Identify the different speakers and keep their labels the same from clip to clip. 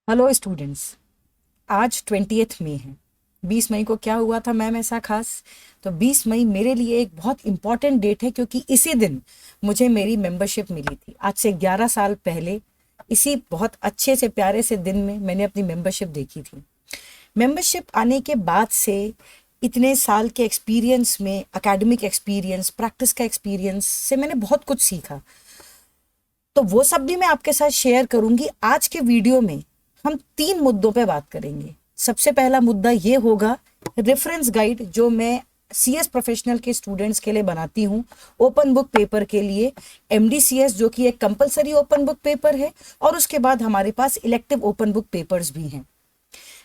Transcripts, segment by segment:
Speaker 1: Hello students. आज 20th मई है। 20 मई को क्या हुआ था मैम ऐसा खास? तो 20 मई मेरे लिए एक बहुत इम्पॉर्टेंट डेट है क्योंकि इसी दिन मुझे मेरी मेंबरशिप मिली थी। आज से 11 साल पहले इसी बहुत अच्छे से प्यारे से दिन में मैंने अपनी मेंबरशिप देखी थी। मेंबरशिप आने के बाद से इतने साल के एक्सपीरियंस में, एकेडमिक एक्सपीरियंस, प्रैक्टिस का एक्सपीरियंस से मैंने बहुत कुछ सीखा। तो वो सब भी मैं आपके साथ शेयर करूंगी। आज के वीडियो में हम 3 मुद्दों पे बात करेंगे। सबसे पहला मुद्दा ये होगा रेफरेंस गाइड, जो मैं सीएस प्रोफेशनल के स्टूडेंट्स के लिए बनाती हूँ ओपन बुक पेपर के लिए। एमडीसीएस जो कि एक कंपलसरी ओपन बुक पेपर है, और उसके बाद हमारे पास इलेक्टिव ओपन बुक पेपर्स भी हैं।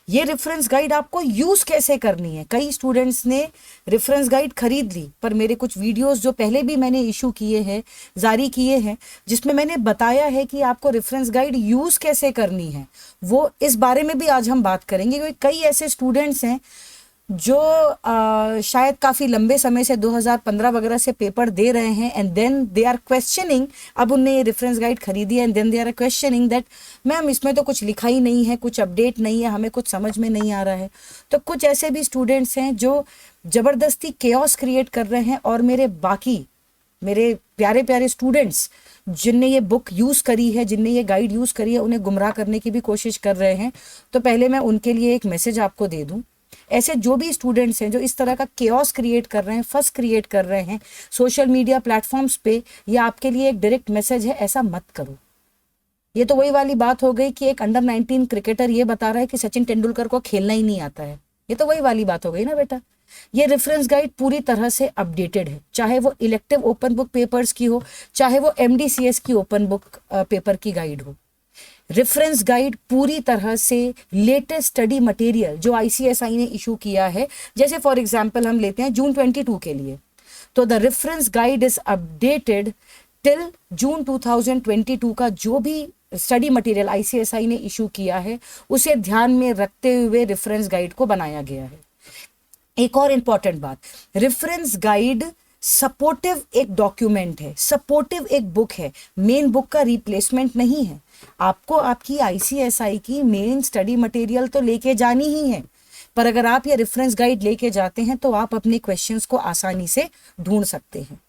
Speaker 1: ये रेफरेंस गाइड आपको यूज कैसे करनी है। कई स्टूडेंट्स ने रेफरेंस गाइड खरीद ली, पर मेरे कुछ वीडियोस जो पहले भी मैंने इशू किए हैं, जारी किए हैं, जिसमें मैंने बताया है कि आपको रेफरेंस गाइड यूज कैसे करनी है, वो इस बारे में भी आज हम बात करेंगे। क्योंकि कई ऐसे स्टूडेंट्स हैं जो शायद काफ़ी लंबे समय से 2015 वगैरह से पेपर दे रहे हैं, and then they are questioning. अब उनने ये रेफरेंस गाइड खरीदी है and then they are questioning that ma'am इसमें तो कुछ लिखा ही नहीं है, कुछ अपडेट नहीं है, हमें कुछ समझ में नहीं आ रहा है। तो कुछ ऐसे भी स्टूडेंट्स हैं जो ज़बरदस्ती केओस क्रिएट कर रहे हैं, और मेरे प्यारे प्यारे स्टूडेंट्स जिनने ये बुक यूज़ करी है, जिनने ये गाइड यूज़ करी है, उन्हें गुमराह करने की भी कोशिश कर रहे हैं। तो पहले मैं उनके लिए एक मैसेज आपको दे दूं। ऐसे जो भी स्टूडेंट्स हैं जो इस तरह का केओस क्रिएट कर रहे हैं, फस क्रिएट कर रहे हैं सोशल मीडिया प्लेटफॉर्म्स पे, ये आपके लिए एक डायरेक्ट मैसेज है, ऐसा मत करो। ये तो वही वाली बात हो गई कि एक अंडर 19 क्रिकेटर ये बता रहा है कि सचिन तेंदुलकर को खेलना ही नहीं आता है। ये तो वही वाली बात हो गई ना बेटा। ये रेफरेंस गाइड पूरी तरह से अपडेटेड है, चाहे वो इलेक्टिव ओपन बुक पेपर्स की हो, चाहे वो एमडीसीएस की ओपन बुक पेपर की गाइड हो। रेफरेंस गाइड पूरी तरह से लेटेस्ट स्टडी मटेरियल जो आईसीएसआई ने इशू किया है, जैसे फॉर एग्जांपल हम लेते हैं जून 22 के लिए, तो the reference guide is updated till June 2022 का जो भी स्टडी मटेरियल आईसीएसआई ने इशू किया है उसे ध्यान में रखते हुए रेफरेंस गाइड को बनाया गया है। एक और इंपॉर्टेंट बात, रेफरेंस गाइड सपोर्टिव एक डॉक्यूमेंट है, सपोर्टिव एक बुक है, मेन बुक का रिप्लेसमेंट नहीं है। आपको आपकी आईसीएसआई की मेन स्टडी मटेरियल तो लेके जानी ही है, पर अगर आप ये रेफरेंस गाइड लेके जाते हैं तो आप अपने क्वेश्चंस को आसानी से ढूंढ सकते हैं।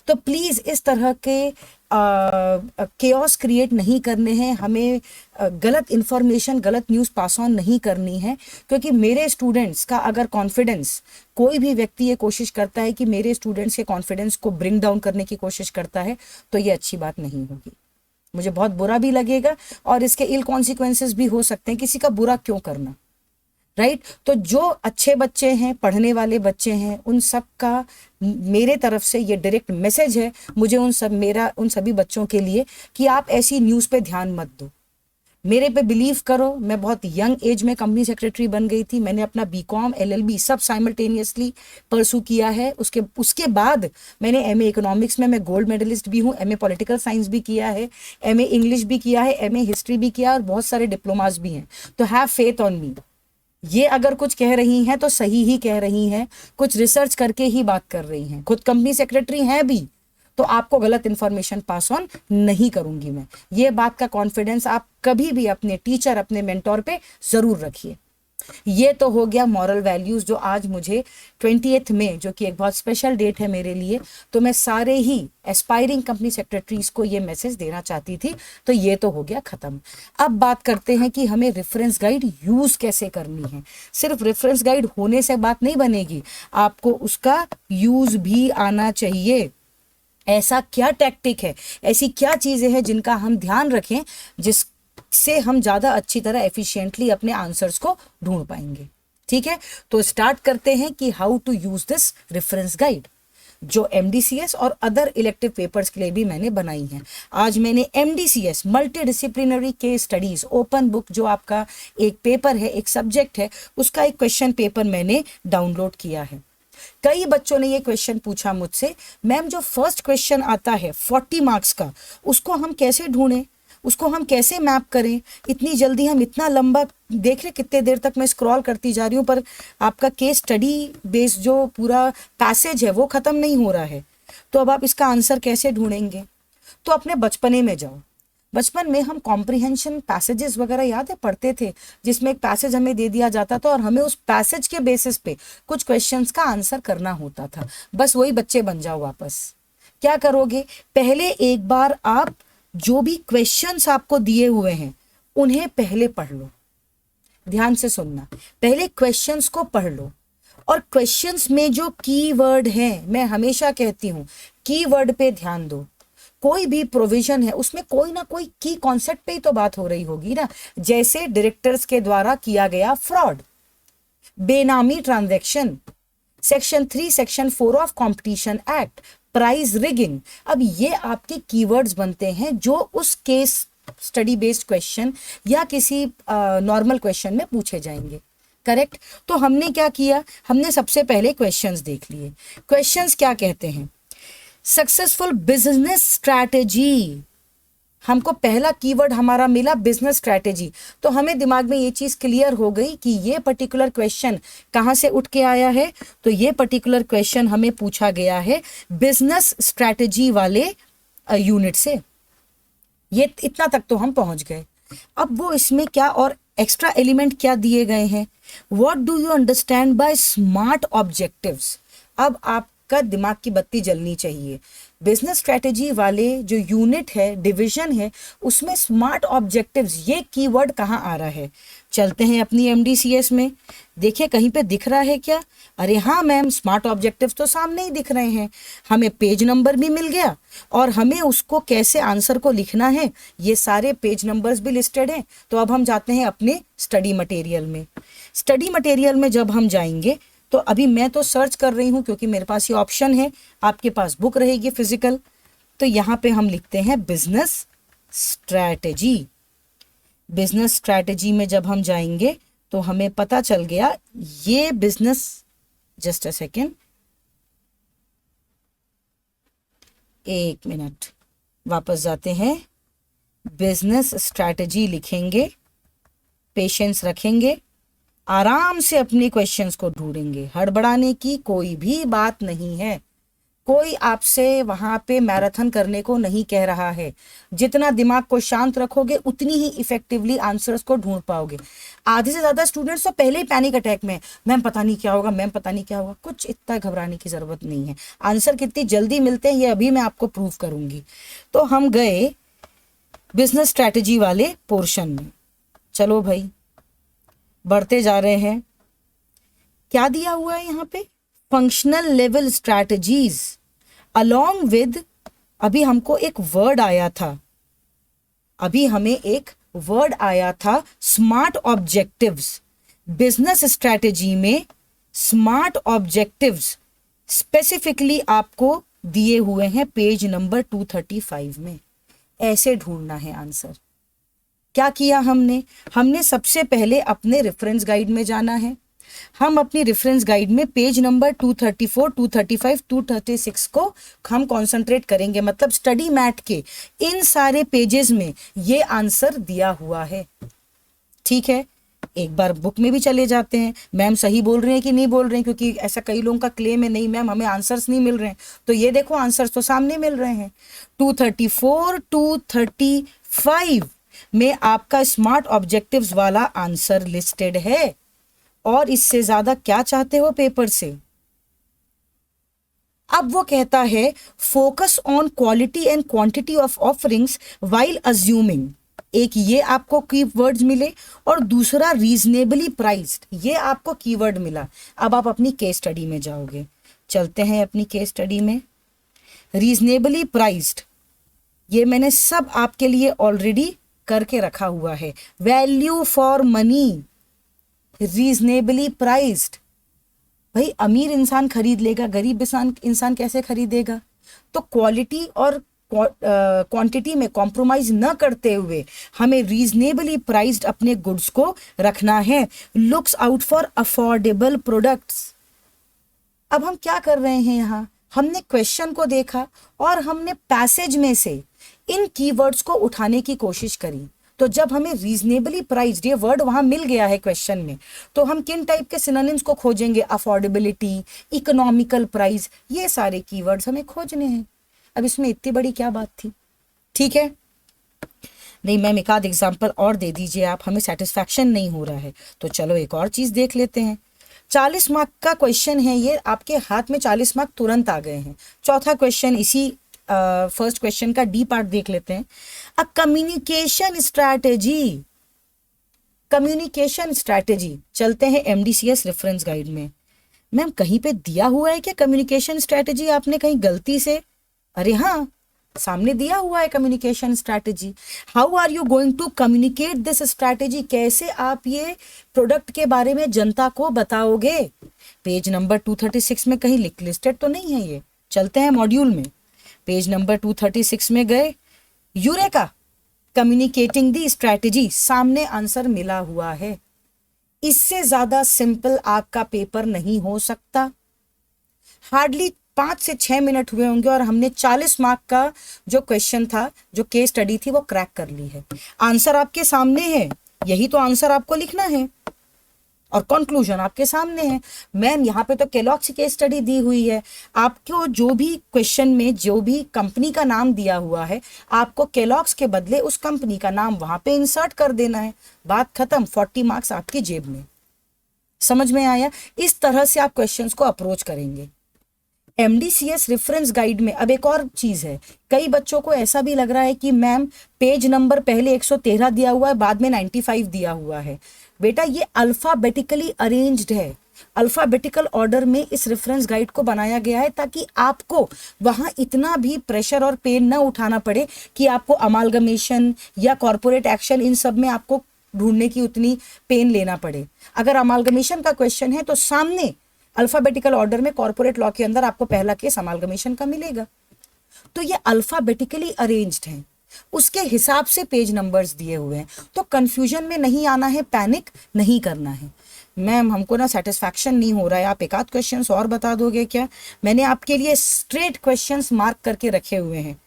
Speaker 1: तो प्लीज इस तरह के केओस क्रिएट नहीं करने हैं, हमें गलत इंफॉर्मेशन, गलत न्यूज़ पास ऑन नहीं करनी है। क्योंकि मेरे स्टूडेंट्स का अगर कॉन्फिडेंस, कोई भी व्यक्ति ये कोशिश करता है कि मेरे स्टूडेंट्स के कॉन्फिडेंस को ब्रिंग डाउन करने की कोशिश करता है, तो ये अच्छी बात नहीं होगी। मुझे बहुत बुरा भी लगेगा और इसके इल कॉन्सिक्वेंसेस भी हो सकते हैं। किसी का बुरा क्यों करना, राइट? तो जो अच्छे बच्चे हैं, पढ़ने वाले बच्चे हैं, उन सब का मेरे तरफ से ये डायरेक्ट मैसेज है, मुझे उन सभी बच्चों के लिए, कि आप ऐसी न्यूज़ पे ध्यान मत दो। मेरे पे बिलीव करो, मैं बहुत यंग एज में कंपनी सेक्रेटरी बन गई थी। मैंने अपना बीकॉम, एलएलबी सब साइमल्टेनियसली परसू किया है। उसके बाद मैंने एमए इकोनॉमिक्स में मैं गोल्ड मेडलिस्ट भी हूँ, एमए पॉलिटिकल साइंस भी किया है, एमए इंग्लिश भी किया है, एमए हिस्ट्री भी किया, और बहुत सारे डिप्लोमास भी हैं। तो हैव फेथ ऑन मी। ये अगर कुछ कह रही हैं तो सही ही कह रही हैं, कुछ रिसर्च करके ही बात कर रही हैं, खुद कंपनी सेक्रेटरी हैं भी। तो आपको गलत इंफॉर्मेशन पास ऑन नहीं करूंगी मैं। ये बात का कॉन्फिडेंस आप कभी भी अपने टीचर, अपने मेंटोर पे जरूर रखिए। ये तो हो गया मॉरल वैल्यूज, जो आज मुझे 20th में, जो कि एक बहुत स्पेशल डेट है मेरे लिए, तो मैं सारे ही एस्पायरिंग कंपनी सेक्रेटरीज को ये मैसेज देना चाहती थी। तो ये तो हो गया खत्म। अब बात करते हैं कि हमें रेफरेंस गाइड यूज कैसे करनी है। सिर्फ रेफरेंस गाइड होने से बात नहीं बनेगी, आपको उसका यूज भी आना चाहिए। ऐसा क्या टैक्टिक है, ऐसी क्या चीजें हैं जिनका हम ध्यान रखें, जिससे हम ज्यादा अच्छी तरह एफिशिएंटली अपने आंसर्स को ढूंढ पाएंगे। ठीक है, तो स्टार्ट करते हैं कि how to use this reference guide, जो एमडीसीएस और अदर इलेक्टिव पेपर्स के लिए भी मैंने बनाई है। आज मैंने MDCS multi disciplinary case studies open book, जो आपका एक पेपर है, एक सब्जेक्ट है, उसका एक क्वेश्चन पेपर मैंने डाउनलोड किया है। कई बच्चों ने ये क्वेश्चन पूछा मुझसे, मैम जो फर्स्ट क्वेश्चन आता है 40 मार्क्स का, उसको हम कैसे ढूंढें, उसको हम कैसे मैप करें? इतनी जल्दी हम इतना लंबा, देख रहे कितने देर तक मैं स्क्रॉल करती जा रही हूँ, पर आपका केस स्टडी बेस्ड जो पूरा पैसेज है वो खत्म नहीं हो रहा है। तो अब आप इसका आंसर कैसे ढूंढेंगे? तो अपने बचपने में जाओ। बचपन में हम कॉम्प्रिहेंशन पैसेजेस वगैरह याद है पढ़ते थे, जिसमें एक पैसेज हमें दे दिया जाता था और हमें उस पैसेज के बेसिस पे कुछ क्वेश्चंस का आंसर करना होता था। बस वही बच्चे बन जाओ वापस। क्या करोगे, पहले एक बार आप जो भी क्वेश्चंस आपको दिए हुए हैं उन्हें पहले पढ़ लो। ध्यान से सुनना, पहले क्वेश्चंस को पढ़ लो और क्वेश्चंस में जो कीवर्ड हैं, मैं हमेशा कहती हूं कीवर्ड पे ध्यान दो। कोई भी प्रोविजन है उसमें कोई ना कोई की कॉन्सेप्ट पे ही तो बात हो रही होगी ना। जैसे डायरेक्टर्स के द्वारा किया गया फ्रॉड, बेनामी transaction, section 3 section 4 of competition act, price rigging. अब ये आपके कीवर्ड्स बनते हैं जो उस केस स्टडी बेस्ड क्वेश्चन या किसी नॉर्मल क्वेश्चन में पूछे जाएंगे। करेक्ट। तो हमने क्या किया, हमने सबसे पहले क्वेश्चंस देख लिए। क्वेश्चंस क्या कहते हैं, सक्सेसफुल बिजनेस स्ट्रैटेजी। हमको पहला कीवर्ड हमारा मिला बिजनेस स्ट्रैटेजी, तो हमें दिमाग में ये चीज क्लियर हो गई कि ये पर्टिकुलर क्वेश्चन कहाँ से उठ के आया है। तो ये पर्टिकुलर क्वेश्चन हमें पूछा गया है बिजनेस स्ट्रैटेजी वाले यूनिट से। ये इतना तक तो हम पहुंच गए। अब वो इसमें क्या और एक्स्ट्रा एलिमेंट क्या दिए गए हैं, what do you understand by smart objectives. अब आपका दिमाग की बत्ती जलनी चाहिए। बिजनेस स्ट्रेटेजी वाले जो यूनिट है, डिवीजन है, उसमें स्मार्ट ऑब्जेक्टिव्स ये कीवर्ड कहाँ आ रहा है। चलते हैं अपनी एमडीसीएस में, देखिए कहीं पे दिख रहा है क्या। अरे हाँ मैम, स्मार्ट ऑब्जेक्टिव्स तो सामने ही दिख रहे हैं, हमें पेज नंबर भी मिल गया और हमें उसको कैसे आंसर को लिखना है ये सारे पेज नंबर्स भी लिस्टेड हैं। तो अब हम जाते हैं अपने स्टडी मटेरियल में। स्टडी मटेरियल में जब हम जाएंगे तो अभी मैं तो सर्च कर रही हूँ क्योंकि मेरे पास ये ऑप्शन है, आपके पास बुक रहेगी फिजिकल। तो यहाँ पे हम लिखते हैं बिजनेस स्ट्रैटेजी। बिजनेस स्ट्रैटेजी में जब हम जाएंगे तो हमें पता चल गया ये बिजनेस, जस्ट अ सेकेंड, एक मिनट, वापस जाते हैं। बिजनेस स्ट्रैटेजी लिखेंगे, पेशेंस रखेंगे, आराम से अपने क्वेश्चंस को ढूंढेंगे। हड़बड़ाने की कोई भी बात नहीं है, कोई आपसे वहां पे मैराथन करने को नहीं कह रहा है। जितना दिमाग को शांत रखोगे उतनी ही इफेक्टिवली आंसर्स को ढूंढ पाओगे। आधे से ज्यादा स्टूडेंट्स तो पहले ही पैनिक अटैक में, मैम पता नहीं क्या होगा, मैम पता नहीं क्या होगा। कुछ इतना घबराने की जरूरत नहीं है। आंसर कितनी जल्दी मिलते हैं ये अभी मैं आपको प्रूव करूंगी। तो हम गए बिजनेस स्ट्रैटेजी वाले पोर्शन में। चलो भाई बढ़ते जा रहे हैं। क्या दिया हुआ है यहाँ पे, functional level strategies along with, अभी हमको एक वर्ड आया था, अभी हमें एक वर्ड आया था स्मार्ट ऑब्जेक्टिव्स। बिजनेस स्ट्रैटेजी में स्मार्ट ऑब्जेक्टिव्स स्पेसिफिकली आपको दिए हुए हैं पेज नंबर 235 में। ऐसे ढूंढना है आंसर। क्या किया हमने सबसे पहले अपने रेफरेंस गाइड में जाना है। हम अपनी रेफरेंस गाइड में पेज नंबर 234, 235, 236 को हम कंसंट्रेट करेंगे। मतलब स्टडी मैट के इन सारे पेजेस में ये आंसर दिया हुआ है। ठीक है, एक बार बुक में भी चले जाते हैं। मैम सही बोल रहे हैं कि नहीं बोल रहे हैं, क्योंकि ऐसा कई लोगों का क्लेम है, नहीं मैम हमें आंसर्स नहीं मिल रहे हैं। तो ये देखो आंसर्स तो सामने मिल रहे हैं। 234, 235 में आपका स्मार्ट ऑब्जेक्टिव्स वाला आंसर लिस्टेड है। और इससे ज्यादा क्या चाहते हो पेपर से। अब वो कहता है focus on quality and quantity of offerings while assuming. एक ये आपको कीवर्ड्स मिले और दूसरा रीजनेबली प्राइस्ड, ये आपको कीवर्ड मिला। अब आप अपनी केस स्टडी में जाओगे। चलते हैं अपनी केस स्टडी में। रीजनेबली प्राइस्ड ये मैंने सब आपके लिए ऑलरेडी करके रखा हुआ है। Value for money, reasonably priced. भाई अमीर इंसान खरीद लेगा, गरीब इंसान कैसे खरीदेगा। तो क्वालिटी और क्वांटिटी में कॉम्प्रोमाइज न करते हुए हमें रीजनेबली प्राइस्ड अपने गुड्स को रखना है। Looks out for affordable products. अब हम क्या कर रहे हैं यहाँ, हमने क्वेश्चन को देखा और हमने पैसेज में से इन कीवर्ड्स को उठाने की कोशिश करी। तो जब हमें रीजनेबली प्राइस्ड ये वर्ड वहां मिल गया है क्वेश्चन में, तो हम किन टाइप के सिनोनिम्स को खोजेंगे, अफोर्डेबिलिटी, इकोनॉमिकल प्राइस, ये सारे कीवर्ड्स हमें खोजने हैं। अब इसमें इतनी बड़ी क्या बात थी। ठीक है, नहीं मैम एक आध एग्जाम्पल और दे दीजिए आप, हमें सेटिस्फैक्शन नहीं हो रहा है। तो चलो एक और चीज देख लेते हैं। 40 मार्क का क्वेश्चन है ये, आपके हाथ में 40 मार्क तुरंत आ गए हैं। चौथा क्वेश्चन इसी फर्स्ट क्वेश्चन का डी पार्ट देख लेते हैं। A communication strategy, communication strategy, चलते हैं एमडीसीएस रेफरेंस गाइड में। मैम कहीं पे दिया हुआ है क्या कम्युनिकेशन स्ट्रैटेजी, आपने कहीं गलती से? अरे हाँ, सामने दिया हुआ है communication strategy. How are you going to communicate this strategy, कैसे आप ये प्रोडक्ट के बारे में जनता को बताओगे? पेज नंबर 236 में कहीं लिस्टेड तो नहीं है ये। चलते हैं मॉड्यूल में, पेज नंबर 236 में गए, यूरेका कम्युनिकेटिंग दी स्ट्रैटेजी, सामने आंसर मिला हुआ है। इससे ज्यादा सिंपल आपका पेपर नहीं हो सकता। हार्डली 5 से 6 मिनट हुए होंगे और हमने 40 मार्क का जो क्वेश्चन था, जो केस स्टडी थी, वो क्रैक कर ली है। आंसर आपके सामने है, यही तो आंसर आपको लिखना है और कंक्लूजन आपके सामने है। मैम यहाँ पे तो केलॉग्स की केस स्टडी दी हुई है, आपको जो भी क्वेश्चन में जो भी कंपनी का नाम दिया हुआ है, आपको केलॉग्स के बदले उस कंपनी का नाम वहां पे इंसर्ट कर देना है। बात खत्म, 40 मार्क्स आपकी जेब में। समझ में आया? इस तरह से आप क्वेश्चंस को अप्रोच करेंगे। एमडीसीएस रेफरेंस गाइड में अब एक और चीज है, कई बच्चों को ऐसा भी लग रहा है कि मैम पेज नंबर पहले 113 दिया हुआ है, बाद में 95 दिया हुआ है। बेटा ये अल्फाबेटिकली अरेंज्ड है, अल्फाबेटिकल ऑर्डर में इस रेफरेंस गाइड को बनाया गया है ताकि आपको वहां इतना भी प्रेशर और पेन ना उठाना पड़े कि आपको अमालगमेशन या कॉर्पोरेट एक्शन, इन सब में आपको ढूंढने की उतनी पेन लेना पड़े। अगर अमालगमेशन का क्वेश्चन है तो सामने अल्फाबेटिकल ऑर्डर में कॉर्पोरेट लॉ के अंदर आपको पहला केस अमालगमेशन का मिलेगा। तो ये अल्फाबेटिकली अरेंज्ड है, उसके हिसाब से पेज नंबर्स दिए हुए हैं। तो कंफ्यूजन में नहीं आना है, पैनिक नहीं करना है। मैम हमको ना सेटिस्फैक्शन नहीं हो रहा है, आप एक आध क्वेश्चंस और बता दोगे क्या? मैंने आपके लिए स्ट्रेट क्वेश्चंस मार्क करके रखे हुए हैं।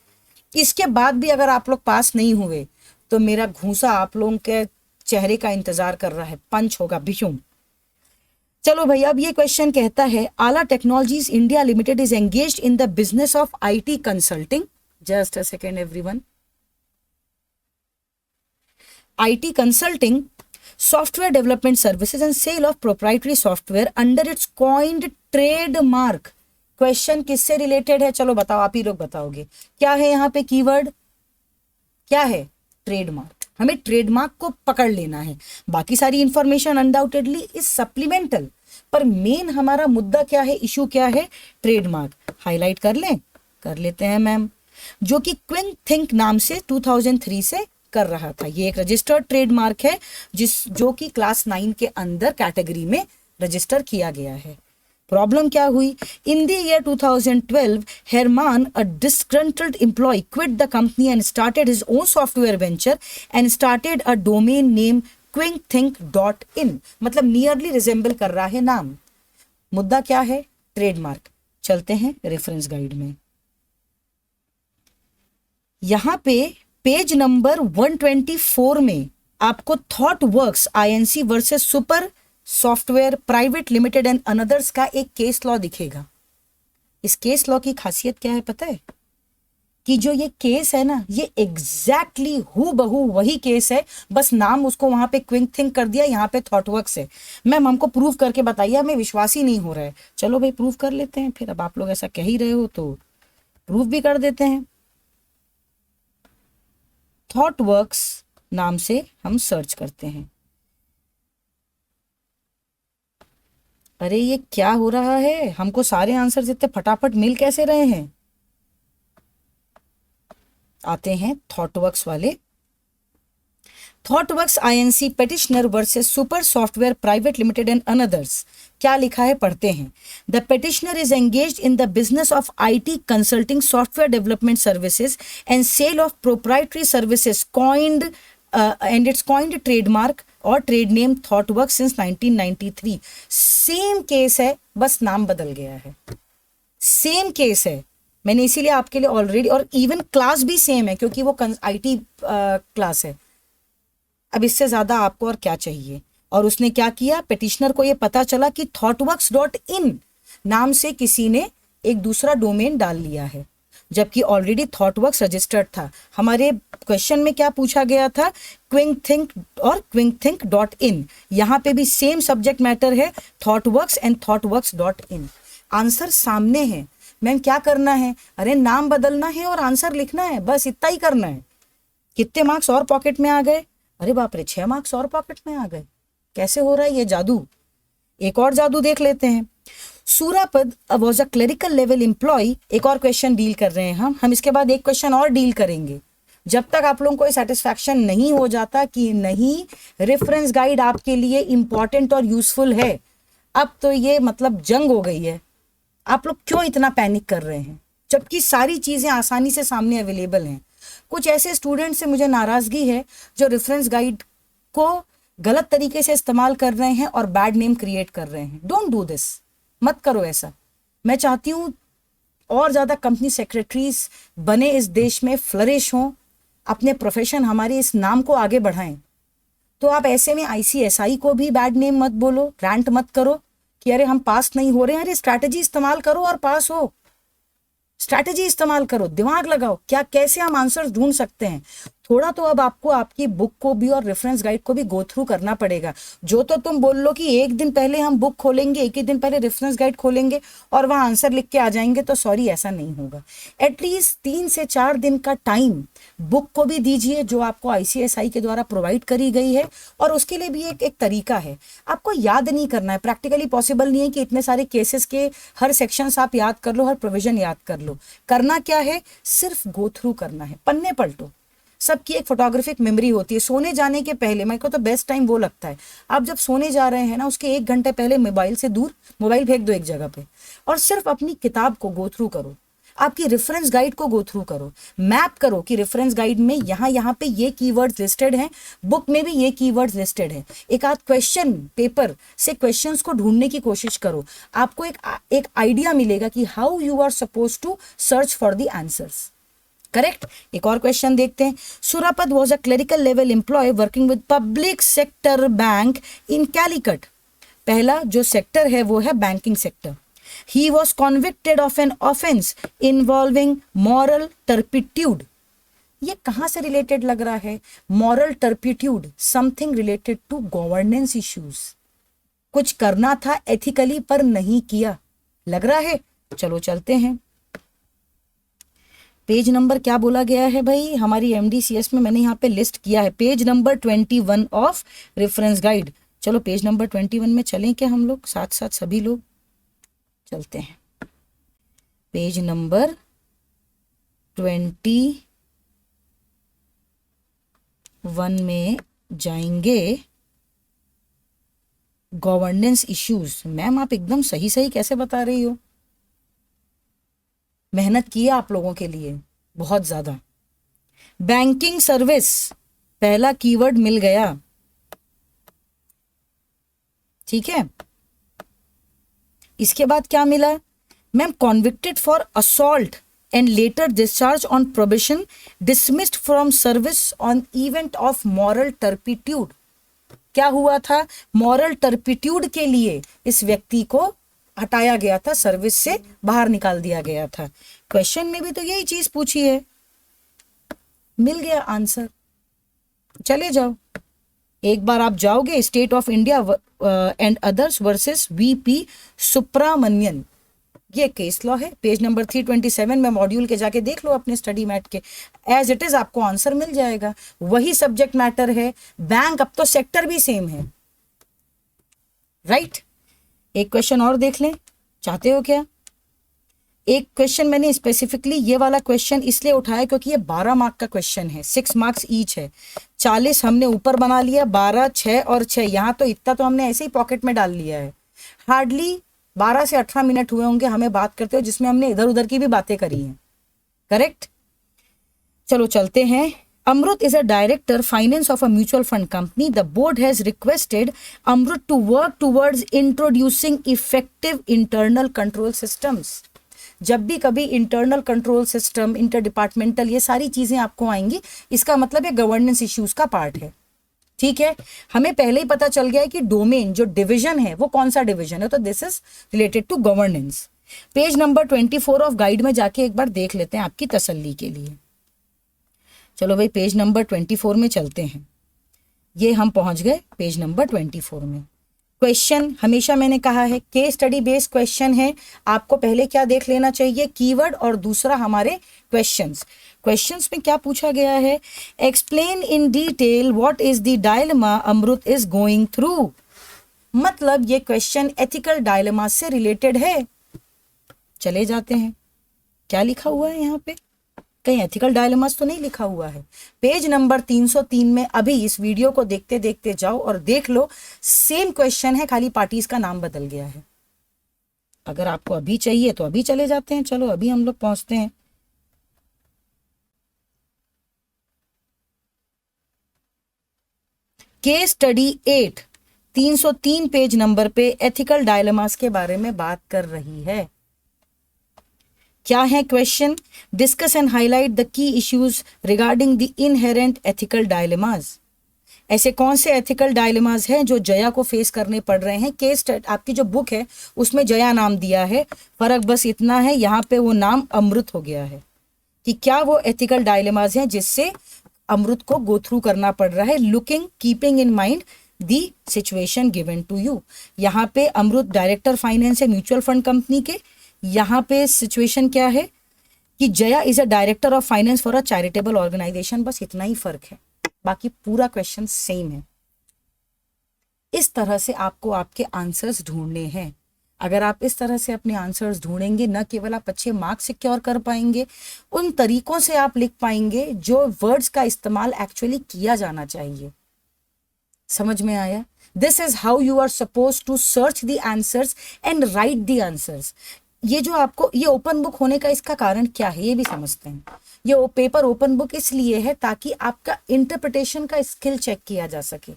Speaker 1: इसके बाद भी अगर आप लोग पास नहीं हुए तो मेरा घूंसा आप लोगों के चेहरे का इंतजार कर रहा है, पंच होगा बिशुम। चलो भैया, अब ये क्वेश्चन कहता है Ala technologies India limited is engaged in the business of IT consulting. Just a second everyone. IT consulting, software development services and sale of proprietary software under its coined trademark. Question किससे related है? चलो बताओ, आप ही लोग बताओगे। क्या है यहाँ पे कीवर्ड? क्या है? ट्रेडमार्क। हमें ट्रेडमार्क को पकड़ लेना है, बाकी सारी इंफॉर्मेशन अनडाउटेडली इज सप्लीमेंटल, पर मेन हमारा मुद्दा क्या है, इशू क्या है? ट्रेडमार्क। हाईलाइट कर लें? कर लेते हैं मैम। जो कि क्विंक थिंक नाम से 2003 से कर रहा था। ये एक रजिस्टर्ड ट्रेडमार्क है जो कि क्लास 9 के अंदर कैटेगरी में रजिस्टर किया गया है। प्रॉब्लम क्या हुई? In the year 2012, Herman, a disgruntled employee, quit the company and started his own software venture and started a domain name quinkthink.in। मतलब नियरली रिजेंबल कर रहा है नाम। मुद्दा क्या है? ट्रेडमार्क। चलते हैं रेफरेंस गाइड में। यहां पे पेज नंबर 124 में आपको Thoughtworks INC versus super software private limited and another's का एक केस लॉ दिखेगा। इस केस लॉ की खासियत क्या है पता है? कि जो ये केस है ना, ये एग्जैक्टली हूबहू वही केस है, बस नाम उसको वहां पे क्विंक थिंक कर दिया, यहाँ पे थॉटवर्क्स है। मैम हमको प्रूव करके बताइए, हमें विश्वास ही नहीं हो रहा है। चलो भाई प्रूव कर लेते हैं फिर, अब आप लोग ऐसा कह ही रहे हो तो प्रूव भी कर देते हैं। थॉटवर्क्स नाम से हम सर्च करते हैं। अरे ये क्या हो रहा है? हमको सारे आंसर इतने फटाफट मिल कैसे रहे हैं? आते हैं थॉटवर्क्स वाले। ThoughtWorks Inc petitioner versus super software private limited and others. क्या लिखा है पढ़ते हैं। The petitioner is engaged in the business of IT consulting software development services and sale of proprietary services coined and its coined trademark और trade name ThoughtWorks since 1993। Same case है, बस नाम बदल गया है। सेम केस है, मैंने इसीलिए आपके लिए ऑलरेडी, और इवन क्लास भी सेम है क्योंकि वो आईटी क्लास है। अब इससे ज्यादा आपको और क्या चाहिए? और उसने क्या किया? पेटिशनर को ये पता चला कि thoughtworks.in नाम से किसी ने एक दूसरा डोमेन डाल लिया है। जबकि ऑलरेडी थॉटवर्क्स रजिस्टर्ड था। हमारे क्वेश्चन में क्या पूछा गया था, क्विंक थिंक और क्विंक थिंक डॉट इन, यहाँ पे भी सेम सब्जेक्ट मैटर है, Thoughtworks and Thoughtworks dot in. Answer सामने है मैम, क्या करना है, अरे नाम बदलना है और आंसर लिखना है, बस इतना ही करना है। कितने मार्क्स और पॉकेट में आ गए, अरे बाप रे 6 मार्क्स और पॉकेट में आ गए, कैसे हो रहा है ये जादू। एक और जादू देख लेते हैं। Surapad was a clerical level employ, एक और क्वेश्चन डील कर रहे हैं हम इसके बाद एक क्वेश्चन और डील करेंगे। जब तक आप लोगों को सेटिस्फैक्शन नहीं हो जाता कि नहीं रेफरेंस गाइड आपके लिए इंपॉर्टेंट और यूजफुल है, अब तो ये मतलब जंग हो गई है। आप लोग क्यों इतना पैनिक कर रहे हैं जबकि सारी चीजें आसानी से सामने अवेलेबल हैं। कुछ ऐसे स्टूडेंट से मुझे नाराजगी है जो रेफरेंस गाइड को गलत तरीके से इस्तेमाल कर रहे हैं और बैड नेम क्रिएट कर रहे हैं। डोंट डू दिस, मत करो ऐसा। मैं चाहती हूं और ज्यादा कंपनी सेक्रेटरीज बने, इस देश में फ्लरिश हों, अपने प्रोफेशन हमारे इस नाम को आगे बढ़ाएं। तो आप ऐसे में ICSI को भी बैड नेम मत बोलो, रैंट मत करो कि अरे हम पास नहीं हो रहे हैं। अरे स्ट्रैटेजी इस्तेमाल करो और पास हो, स्ट्रैटेजी इस्तेमाल करो, दिमाग लगाओ क्या कैसे हम आंसर्स ढूंढ सकते हैं। थोड़ा तो अब आपको आपकी बुक को भी और रेफरेंस गाइड को भी गो थ्रू करना पड़ेगा। जो तो तुम बोल लो कि एक दिन पहले हम बुक खोलेंगे, एक ही दिन पहले रेफरेंस गाइड खोलेंगे और वहां आंसर लिख के आ जाएंगे, तो सॉरी ऐसा नहीं होगा। एटलीस्ट 3 से 4 दिन का टाइम बुक को भी दीजिए जो आपको ICSI के द्वारा प्रोवाइड करी गई है, और उसके लिए भी एक तरीका है। आपको याद नहीं करना है, प्रैक्टिकली पॉसिबल नहीं है कि इतने सारे केसेस के हर सेक्शंस आप याद कर लो, हर प्रोविजन याद कर लो। करना क्या है, सिर्फ गो थ्रू करना है, पन्ने पलटो। सबकी एक फोटोग्राफिक मेमोरी होती है। सोने जाने के पहले, मेरे को तो बेस्ट टाइम वो लगता है, आप जब सोने जा रहे हैं ना उसके 1 घंटे पहले मोबाइल से दूर, मोबाइल फेंक दो एक जगह पे और सिर्फ अपनी किताब को गो थ्रू करो, आपकी रेफरेंस गाइड को गो थ्रू करो, मैप करो कि रेफरेंस गाइड में यहाँ पे ये कीवर्ड्स लिस्टेड हैं, बुक में भी ये कीवर्ड्स लिस्टेड हैं। एक आध क्वेश्चन पेपर से क्वेश्चंस को ढूंढने की कोशिश करो, आपको एक आइडिया मिलेगा कि how you are suppose to search for the answers. Correct. एक और क्वेश्चन देखते हैं। Surapat was a clerical level employ working with public sector bank in Calicut. पहला जो सेक्टर है वो है banking sector. He was convicted of an offense involving moral turpitude. ये कहां से रिलेटेड लग रहा है? Moral turpitude, something related to governance issues. कुछ करना था एथिकली पर नहीं किया, लग रहा है। चलो चलते हैं। पेज नंबर क्या बोला गया है भाई, हमारी MDCS में मैंने यहाँ पे लिस्ट किया है, page number 21 of reference guide. चलो पेज नंबर 21 में चलें क्या हम लोग साथ साथ सभी लोग, चलते हैं। पेज नंबर 21 में जाएंगे। Governance issues. मैम आप एकदम सही सही कैसे बता रही हो, मेहनत की है आप लोगों के लिए बहुत ज्यादा। बैंकिंग सर्विस, पहला कीवर्ड मिल गया, ठीक है। इसके बाद क्या मिला ma'am? Convicted for assault and later discharge on probation, dismissed from service on event of moral turpitude. क्या हुआ था? मॉरल टर्पिट्यूड के लिए इस व्यक्ति को हटाया गया था, सर्विस से बाहर निकाल दिया गया था। क्वेश्चन में भी तो यही चीज पूछी है, मिल गया आंसर। चले जाओ, एक बार आप जाओगे state of India and others versus VP Subramanian, ये केस लॉ है। पेज नंबर 327 में मॉड्यूल के जाके देख लो अपने स्टडी मैट के, एज इट इज आपको आंसर मिल जाएगा। वही सब्जेक्ट मैटर है, बैंक, अब तो सेक्टर भी सेम है, राइट। एक क्वेश्चन और देख लें, चाहते हो क्या? एक क्वेश्चन मैंने स्पेसिफिकली ये वाला क्वेश्चन इसलिए उठाया क्योंकि ये 12 मार्क का क्वेश्चन है, 6 मार्क्स ईच है। 40 हमने ऊपर बना लिया, 12, 6 और 6, यहाँ तो इतना तो हमने ऐसे ही पॉकेट में डाल लिया है। हार्डली 12 से 18 मिनट हुए होंगे हमें बात करते हुए, जिसमें हमने इधर उधर की भी बातें करी हैं, करेक्ट। चलो चलते हैं। Amrut is a director finance of a mutual fund company. The board has requested Amrut to work towards introducing effective internal control systems. जब भी कभी internal control system, inter departmental, ये सारी चीजें आपको आएंगी, इसका मतलब ये गवर्नेंस इश्यूज का पार्ट है, ठीक है। हमें पहले ही पता चल गया है कि डोमेन जो डिवीजन है वो कौन सा डिवीजन है, तो this is related to governance. Page number 24 of guide में जाके एक बार देख लेते हैं आपकी तसल्ली के लिए। चलो भाई पेज नंबर 24 में चलते हैं। ये हम पहुंच गए पेज नंबर 24 में। क्वेश्चन हमेशा मैंने कहा है केस स्टडी बेस्ड क्वेश्चन है, आपको पहले क्या देख लेना चाहिए, कीवर्ड, और दूसरा हमारे क्वेश्चंस। क्वेश्चंस में क्या पूछा गया है, explain in detail what is the dilemma Amrit is going through. मतलब ये क्वेश्चन एथिकल डायलेमा से रिलेटेड है। चले जाते हैं, क्या लिखा हुआ है यहाँ पे, कहीं एथिकल डायलेमास तो नहीं लिखा हुआ है। पेज नंबर 303 में अभी इस वीडियो को देखते देखते जाओ और देख लो, सेम क्वेश्चन है, खाली पार्टीज का नाम बदल गया है। अगर आपको अभी चाहिए तो अभी चले जाते हैं। चलो अभी हम लोग पहुंचते हैं। केस स्टडी 8 303 पेज नंबर पे एथिकल डायलेमास के बारे में बात कर रही है। क्या है question, discuss and highlight the key issues regarding the inherent ethical dilemmas. ऐसे कौन से एथिकल डायलेमास हैं जो जया को फेस करने पड़ रहे हैं। केस आपकी जो बुक है उसमें जया नाम दिया है, फर्क बस इतना है यहाँ पे वो नाम अमृत हो गया है, कि क्या वो एथिकल डायलेमास हैं जिससे अमृत को गो थ्रू करना पड़ रहा है। Looking keeping in mind the situation given to you. यहाँ पे अमृत डायरेक्टर फाइनेंस है म्यूचुअल फंड कंपनी के। यहाँ पे सिचुएशन क्या है कि Jaya is a director of finance for a charitable organisation. बस इतना ही फर्क है, बाकी पूरा क्वेश्चन सेम है। इस तरह से आपको आपके आंसर्स ढूंढने हैं। अगर आप इस तरह से अपने आंसर्स ढूंढेंगे, न केवल आप अच्छे मार्क्स सिक्योर कर पाएंगे, उन तरीकों से आप लिख पाएंगे जो वर्ड्स का इस्तेमाल एक्चुअली किया जाना चाहिए। समझ में आया? This is how you are suppose to search the answers and write the answers. ये जो आपको ये ओपन बुक होने का इसका कारण क्या है ये भी समझते हैं। ये पेपर ओपन बुक इसलिए है ताकि आपका इंटरप्रिटेशन का स्किल चेक किया जा सके।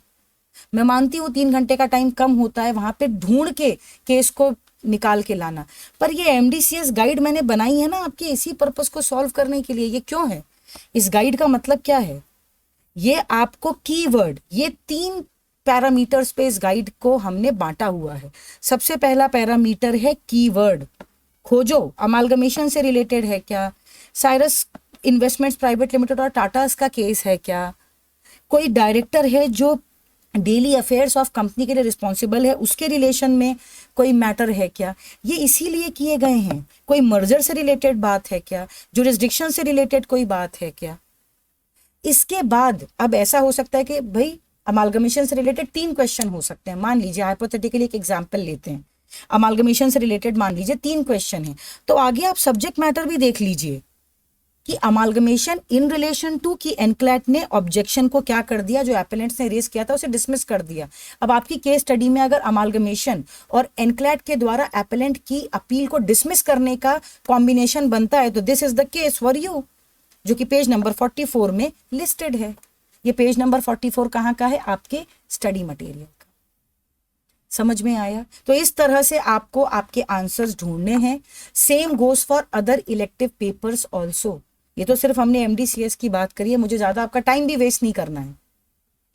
Speaker 1: मैं मानती हूँ 3 घंटे का टाइम कम होता है वहां पे ढूंढ के केस को निकाल के लाना, पर ये एमडीसीएस गाइड मैंने बनाई है ना आपके इसी पर्पस को सॉल्व करने के लिए। ये क्यों है, इस गाइड का मतलब क्या है, ये आपको कीवर्ड, ये 3 पैरामीटर्स पे इस गाइड को हमने बांटा हुआ है। सबसे पहला पैरामीटर है कीवर्ड, खोजो अमालगमेशन से रिलेटेड है क्या, साइरस इन्वेस्टमेंट्स प्राइवेट लिमिटेड और टाटास का केस है क्या, कोई डायरेक्टर है जो डेली अफेयर्स ऑफ कंपनी के लिए रिस्पॉन्सिबल है उसके रिलेशन में कोई मैटर है क्या, ये इसीलिए किए गए हैं। कोई मर्जर से रिलेटेड बात है क्या, जुरिस्डिक्शन से रिलेटेड कोई बात है क्या। इसके बाद अब ऐसा हो सकता है कि भाई अमालगमेशन से रिलेटेड 3 क्वेश्चन हो सकते हैं। मान लीजिए हाइपोथेटिकली एक एग्जांपल लेते हैं, अमालगमेशन से रिलेटेड मान लीजिए 3 क्वेश्चन है, तो आगे आप सब्जेक्ट मैटर भी देख लीजिए कि अमालगमेशन इन रिलेशन टू कि एनक्लैट ने ऑब्जेक्शन को क्या कर दिया, जो एपेलेंट्स ने रेज किया था उसे डिसमिस कर दिया। अब आपकी केस स्टडी में अगर अमालगमेशन और एनक्लैट के द्वारा एपेलेंट की अपील को डिसमिस करने का कॉम्बिनेशन बनता है तो this is the case for you, जो कि पेज नंबर 44 में लिस्टेड है। ये पेज नंबर 44 कहाँ का है, आपके स्टडी मटेरियल का। समझ में आया? तो इस तरह से आपको आपके आंसर्स ढूंढने हैं। Same goes for other elective papers also. ये तो सिर्फ हमने एमडीसीएस की बात करी है, मुझे ज्यादा आपका टाइम भी वेस्ट नहीं करना है,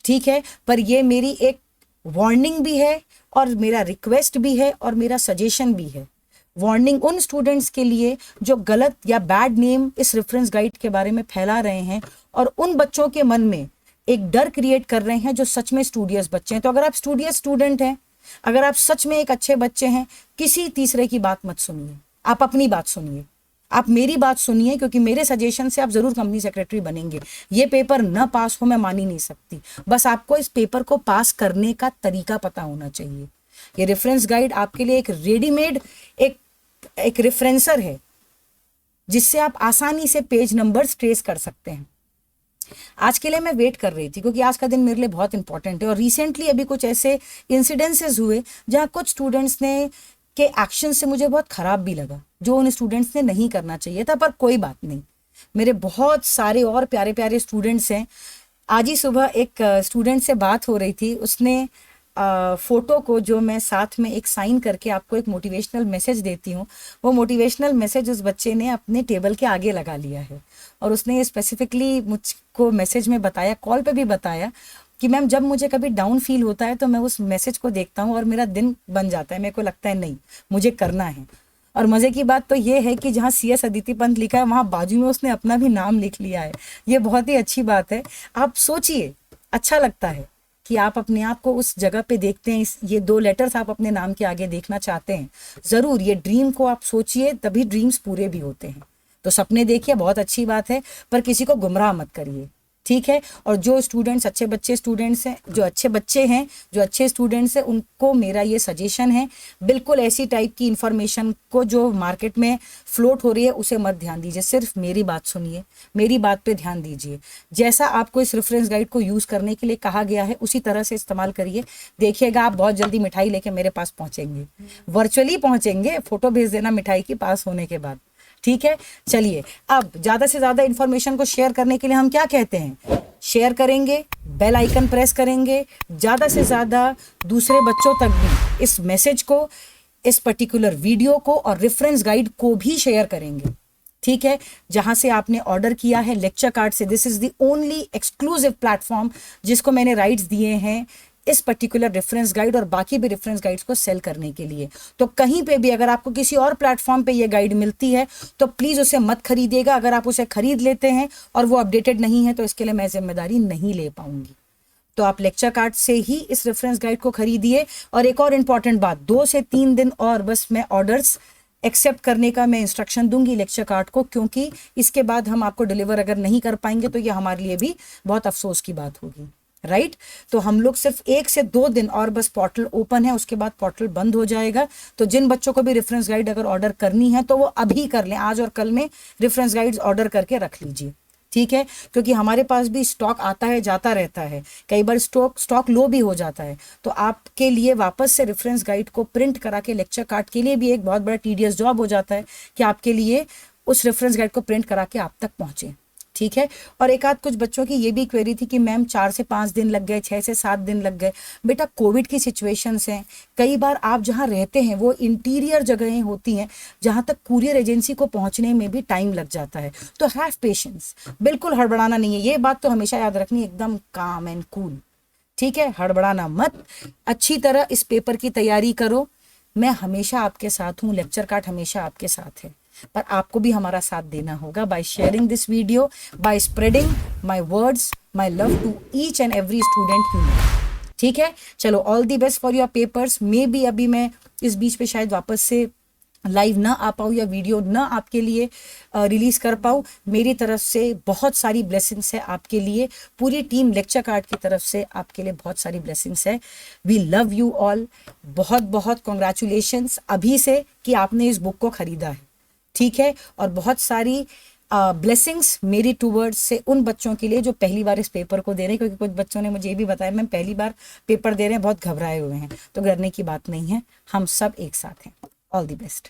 Speaker 1: ठीक है, पर ये मेरी एक वार्निंग भी है और मेरा रिक्वेस्ट भी है और मेरा सजेशन भी है। वार्निंग उन स्टूडेंट्स के लिए जो गलत या बैड नेम इस रेफरेंस गाइड के बारे में फैला रहे हैं और उन बच्चों के मन में एक डर क्रिएट कर रहे हैं जो सच में स्टूडियस बच्चे हैं। तो अगर आप स्टूडियस स्टूडेंट हैं, अगर आप सच में एक अच्छे बच्चे हैं, किसी तीसरे की बात मत सुनिए, आप अपनी बात सुनिए, आप मेरी बात सुनिए, क्योंकि मेरे सजेशन से आप जरूर कंपनी सेक्रेटरी बनेंगे। ये पेपर न पास हो मैं मान ही नहीं सकती, बस आपको इस पेपर को पास करने का तरीका पता होना चाहिए। ये रेफरेंस गाइड आपके लिए एक रेडीमेड एक रेफरेंसर है जिससे आप आसानी से पेज नंबर्स ट्रेस कर सकते हैं। आज के लिए मैं वेट कर रही थी क्योंकि आज का दिन मेरे लिए बहुत इंपॉर्टेंट है और रिसेंटली अभी कुछ ऐसे इंसिडेंसेस हुए जहां कुछ स्टूडेंट्स ने के एक्शन से मुझे बहुत खराब भी लगा, जो उन स्टूडेंट्स ने नहीं करना चाहिए था, पर कोई बात नहीं। मेरे बहुत सारे और प्यारे प्यारे स्टूडेंट्स हैं। आज ही सुबह एक स्टूडेंट से बात हो रही थी, उसने फोटो को जो मैं साथ में एक साइन करके आपको एक मोटिवेशनल मैसेज देती हूँ, वो मोटिवेशनल मैसेज उस बच्चे ने अपने टेबल के आगे लगा लिया है और उसने ये स्पेसिफिकली मुझको मैसेज में बताया, कॉल पे भी बताया कि मैम जब मुझे कभी डाउन फील होता है तो मैं उस मैसेज को देखता हूँ और मेरा दिन बन जाता है, मेरे को लगता है नहीं मुझे करना है। और मज़े की बात तो ये है कि जहाँ CS अदिति पंत लिखा है वहाँ बाजू में उसने अपना भी नाम लिख लिया है। ये बहुत ही अच्छी बात है। आप सोचिए, अच्छा लगता है कि आप अपने आप को उस जगह पे देखते हैं, ये 2 लेटर्स आप अपने नाम के आगे देखना चाहते हैं। ज़रूर ये ड्रीम को आप सोचिए, तभी ड्रीम्स पूरे भी होते हैं। तो सपने देखिए, बहुत अच्छी बात है, पर किसी को गुमराह मत करिए, ठीक है। और जो स्टूडेंट्स अच्छे बच्चे स्टूडेंट्स हैं, जो अच्छे बच्चे हैं, जो अच्छे स्टूडेंट्स हैं, उनको मेरा ये सजेशन है, बिल्कुल ऐसी टाइप की इंफॉर्मेशन को जो मार्केट में फ्लोट हो रही है उसे मत ध्यान दीजिए। सिर्फ मेरी बात सुनिए, मेरी बात पे ध्यान दीजिए। जैसा आपको इस रेफरेंस गाइड को यूज़ करने के लिए कहा गया है उसी तरह से इस्तेमाल करिए। देखिएगा आप बहुत जल्दी मिठाई लेके मेरे पास पहुँचेंगे, वर्चुअली पहुँचेंगे, फोटो भेज देना मिठाई की पास होने के बाद, ठीक है। चलिए, अब ज़्यादा से ज़्यादा इन्फॉर्मेशन को शेयर करने के लिए हम क्या कहते हैं? शेयर करेंगे, बेल आइकन प्रेस करेंगे, ज़्यादा से ज़्यादा दूसरे बच्चों तक भी इस मैसेज को, इस पर्टिकुलर वीडियो को और रेफरेंस गाइड को भी शेयर करेंगे, ठीक है। जहां से आपने ऑर्डर किया है लेक्चर कार्ड से, this is the only exclusive platform जिसको मैंने राइट्स दिए हैं इस पर्टिकुलर रेफरेंस गाइड और बाकी भी रेफरेंस गाइड्स को सेल करने के लिए। तो कहीं पे भी अगर आपको किसी और प्लेटफॉर्म पे ये गाइड मिलती है तो प्लीज़ उसे मत खरीदिएगा। अगर आप उसे खरीद लेते हैं और वो अपडेटेड नहीं है तो इसके लिए मैं जिम्मेदारी नहीं ले पाऊंगी। तो आप लेक्चर कार्ड से ही इस रेफरेंस गाइड को खरीदिए। और एक और इम्पॉर्टेंट बात, 2 से 3 दिन और बस मैं ऑर्डर्स एक्सेप्ट करने का मैं इंस्ट्रक्शन दूंगी लेक्चर कार्ड को, क्योंकि इसके बाद हम आपको डिलीवर अगर नहीं कर पाएंगे तो ये हमारे लिए भी बहुत अफसोस की बात होगी, राइट। तो हम लोग सिर्फ 1 से 2 दिन और बस पोर्टल ओपन है, उसके बाद पोर्टल बंद हो जाएगा। तो जिन बच्चों को भी रेफरेंस गाइड अगर ऑर्डर करनी है तो वो अभी कर लें, आज और कल में रेफरेंस गाइड्स ऑर्डर करके रख लीजिए, ठीक है। क्योंकि हमारे पास भी स्टॉक आता है जाता रहता है, कई बार स्टॉक लो भी हो जाता है। तो आपके लिए वापस से रेफरेंस गाइड को प्रिंट करा के लेक्चर कार्ड के लिए भी एक बहुत बड़ा टीडियस जॉब हो जाता है कि आपके लिए उस रेफरेंस गाइड को प्रिंट करा के आप तक पहुंचे, ठीक है। और एक आध कुछ बच्चों की ये भी क्वेरी थी कि मैम 4 से 5 दिन लग गए, 6 से 7 दिन लग गए। बेटा कोविड की सिचुएशंस हैं, कई बार आप जहाँ रहते हैं वो इंटीरियर जगहें होती हैं जहाँ तक कुरियर एजेंसी को पहुँचने में भी टाइम लग जाता है। तो हैव पेशेंस, बिल्कुल हड़बड़ाना नहीं है, ये बात तो हमेशा याद रखनी, एकदम काम एंड कूल, ठीक है। हड़बड़ाना मत, अच्छी तरह इस पेपर की तैयारी करो। मैं हमेशा आपके साथ हूँ, लेक्चर कार्ड हमेशा आपके साथ है, पर आपको भी हमारा साथ देना होगा by sharing this video, by spreading my words, my love to each and every student you know, ठीक है। चलो, all the best for your papers. Maybe अभी मैं इस बीच पे शायद वापस से लाइव ना आ पाऊँ या वीडियो ना आपके लिए रिलीज कर पाऊँ। मेरी तरफ से बहुत सारी ब्लेसिंग्स है आपके लिए, पूरी टीम लेक्चर कार्ड की तरफ से आपके लिए बहुत सारी ब्लेसिंग्स है। वी लव यू ऑल, बहुत बहुत कॉन्ग्रेचुलेशंस अभी से कि आपने इस बुक को खरीदा है, ठीक है। और बहुत सारी ब्लेसिंग्स मेरी टूवर्ड्स से उन बच्चों के लिए जो पहली बार इस पेपर को दे रहे हैं, क्योंकि कुछ बच्चों ने मुझे ये भी बताया मैम पहली बार पेपर दे रहे हैं, बहुत घबराए हुए हैं। तो डरने की बात नहीं है, हम सब एक साथ हैं। All the best.